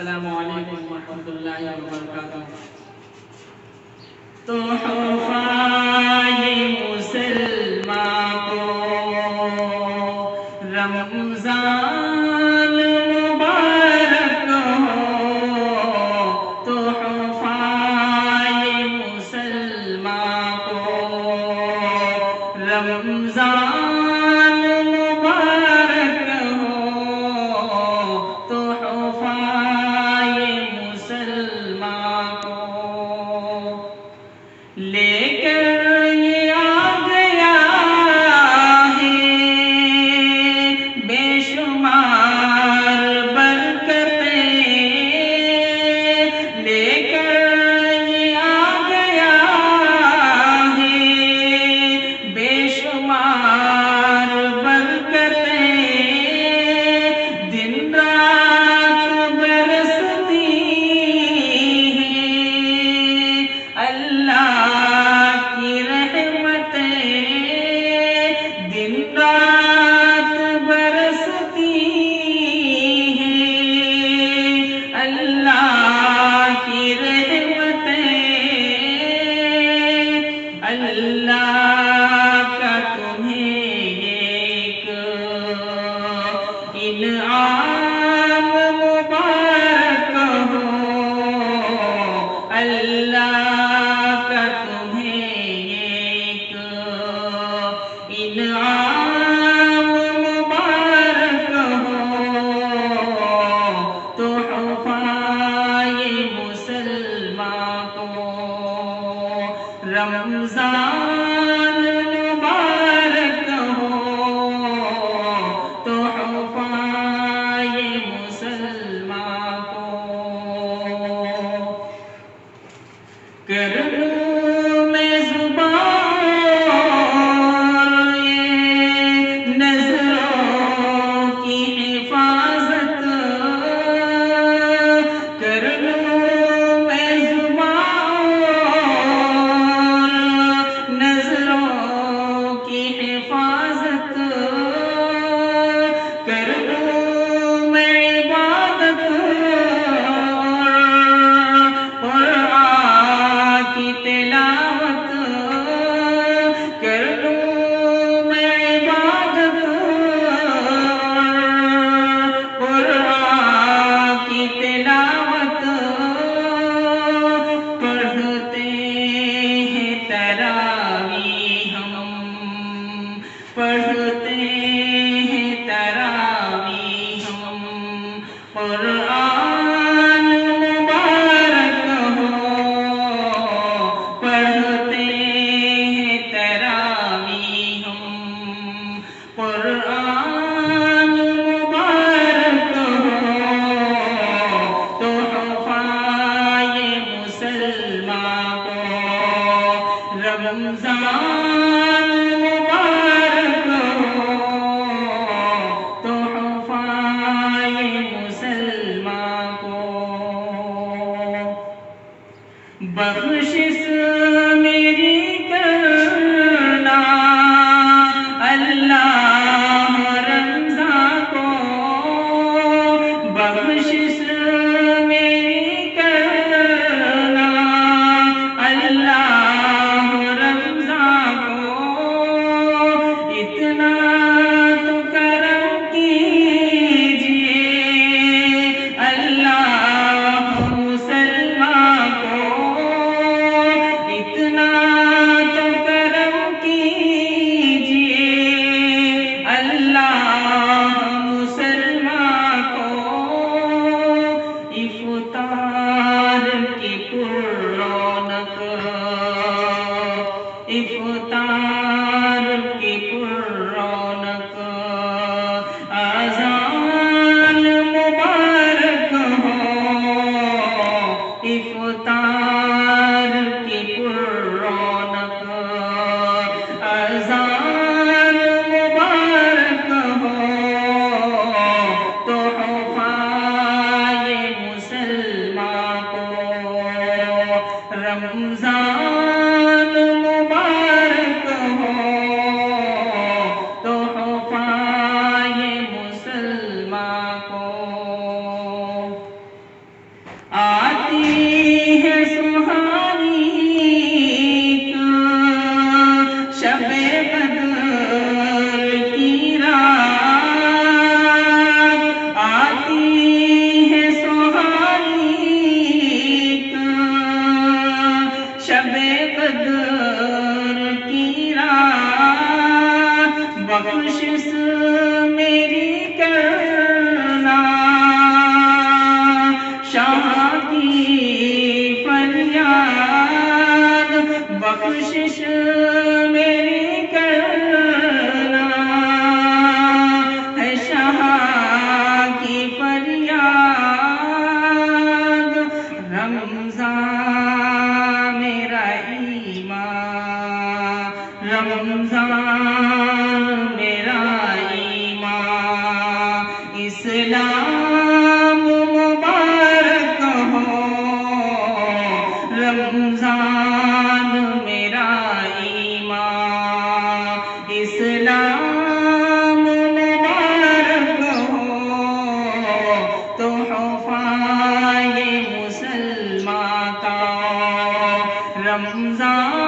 السلام علیکم ورحمۃ اللہ وبرکاتہ۔ تحفہ مسلمان کو رمضان مبارک ہو، تحفہ مسلمان کو رمضان مبارک ہو، تحفہ مسلمان کو لے کر یہ آ گیا ہے بے شمار برکتیں، لے کر یہ آ گیا ہے بے شمار برکتیں، دن رات برستی ہیں اللہ کی رحمتیں، دن رات برستی ہیں اللہ کی رحمتیں، اللہ کا تمہیں ایک انعام مبارک ہو، اللہ کا تمہیں ایک انعام مبارک ہو، تحفہ مسلمان کو رمضان مبارک ہو، تحفہ مسلمان کو کر لوں میں زبان یہ نظروں کی حفاظت، کر لوں میں زبان نظروں کی حفاظت، کر لوں میں عبادت قرآن کی تلاوت، کر لوں میں عبادت قرآن کی تلاوت، پڑھتے ہیں تراویح ہم، پڑھتے ہیں تراویح ہم، قرآن مبارک ہو، پڑھتے ہیں تراویح ہم، قرآن مبارک ہو، تحفہ مسلمان کو رمضان مبارک ہو، تحفہ مسلمان کو بخشش میری کرنا اللہ رمضان کو، بخشش میری کرنا اللہ رمضان کو، اتنا تو کرم کیجیے اللہ مسلمان کو، اتنا تو کرم کیجیے اللہ مسلمان کو، افطار کی پر رونق، افطار کی پر رونق، اذان مبارک ہو، افطار کی پر رونق، اذان مبارک ہو، رمضان میرا ایمان اسلام مبارک ہو رمضان میرا ایمان اسلام مبارک ہو تحفہ یہ مسلمان کا رمضان